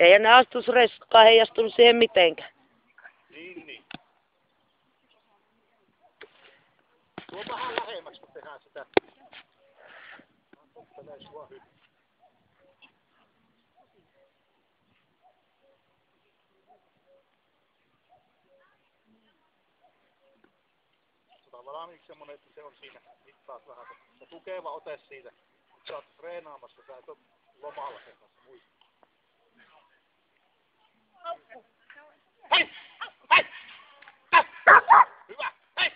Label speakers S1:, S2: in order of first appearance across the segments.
S1: Ei ne astusreissukaan heijastunut siihen mitenkään.
S2: Niin. Tuo vähän lähemmäksi, kun tehdään sitä. Tottelee sua hyvin. Valmiiksi semmonen, että se on siinä mittaat vähän se tukeva ote siitä. Sä oot treenaamassa, sä et oo lomalla sen kanssa muista. Hei! Hei! Hyvä! Hei!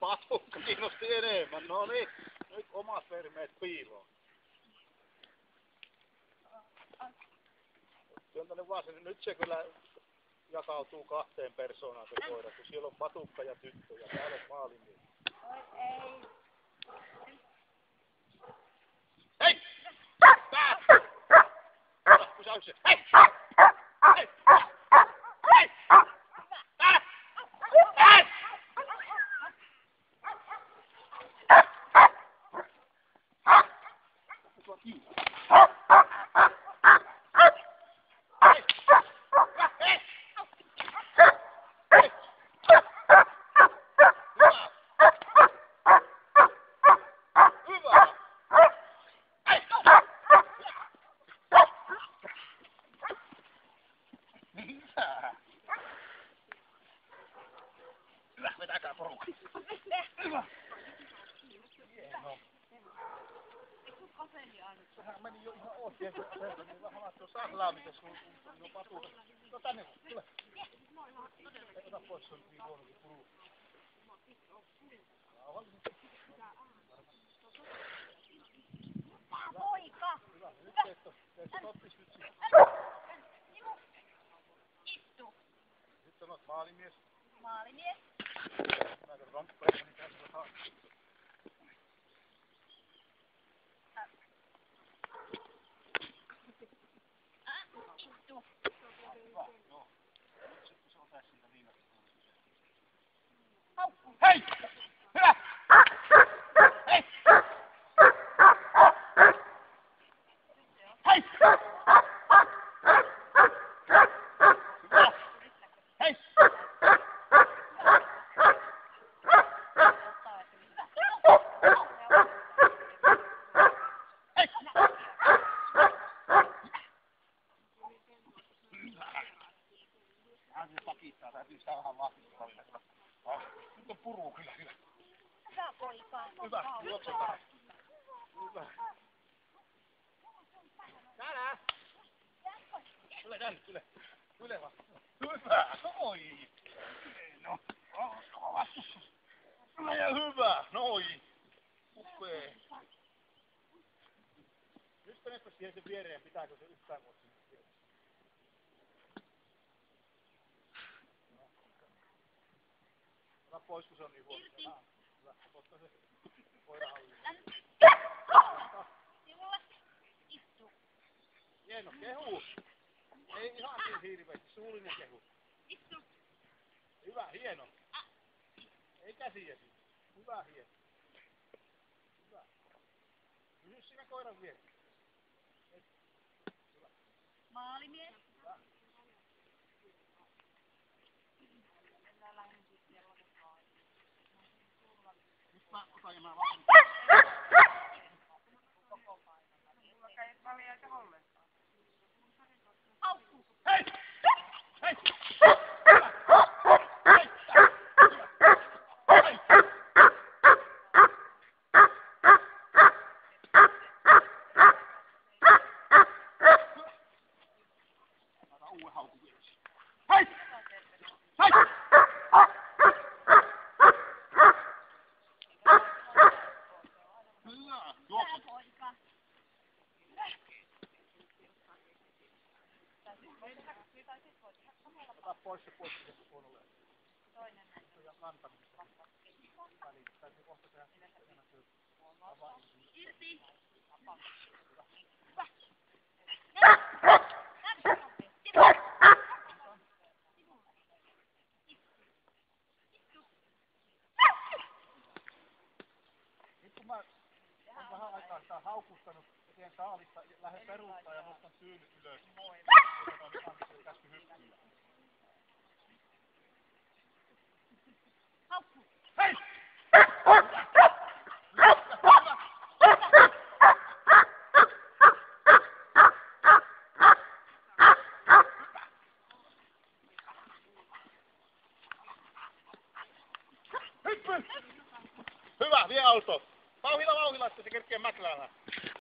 S2: Patukka kiinnosti enemmän. No niin, nyt omat vermeet piiloon. Työntäne vaan sen, nyt se kyllä jakautuu kahteen persoonaan se koira, kun siellä on patukka ja tyttö ja täällä on maalimies.
S3: Oi ei.
S2: Hei! Tää! Ota, pysäy se. Hei! Hei! Hei! Täällä! Hei! Vetäkää porukka. Hyvä. Hieno. Sehän meni jo ihan oikein se asenta, niin vähän laittaa sahlaamisessa, kun on patuuta. No tänne, tule. Ei ota pois, se on niin huonokin puru.
S3: Tää poika.
S2: Hyvä, nyt teet oppis nyt siihen.
S3: Istu.
S2: Nyt sanot maalimies.
S3: Maalimies.
S2: Mä katson Bremmanin kanssa saa.
S3: Istu.
S2: Hyvä, joo. Nyt sitten se on tässä siitä viimeisestä. Hei! Hyvä! Hei! Hei! Hyvä! Hei! Pakittaa, täytyy sitä vähän vahvistaa. Nyt on puru kyllä hyvä.
S3: Hyvä poika.
S2: Hyvä, juoksetaan. Hyvä. Täällä! Tule tänne, tule. Tule vaan. Hyvä, noin. No, vastus. Tule ja hyvä, noin. Upee. Nyt menetpä siihen sen viereen, pitääkö se yhtään voi sinne viereen? Ota pois, kun se on niin huono. Hyvä, otta se koirahalliin.
S3: Sivulla. Istu.
S2: Hieno, kehu. Ei ihan niin hirveästi, suullinen kehu.
S3: Istu.
S2: Hyvä, hieno. Ei käsiä siinä. Hyvä, hieno. Hyvä. Pysy siinä koiran vieressä. Hyvä.
S3: Maalimies.
S2: Hyvä. Nyt mä otan ja mä vaan.
S3: Aukku.
S2: Hei! Hei! Hei! Hei! Hyvä, juokse.
S3: Poika.
S2: Ota pois se puolelle.
S3: Toinen näin.
S2: Ja kantamista. Väliin. Täytyy kohta tehdä enemmän työtä.
S3: Irti.
S2: Nyt kun mä olen vähän aikaa sitä haukustanut, teen saalista, lähden peruuttaa ja nostan syyn ylös. Hyvä, vie auto. Vauhilla, että se kerkee mäkläämään.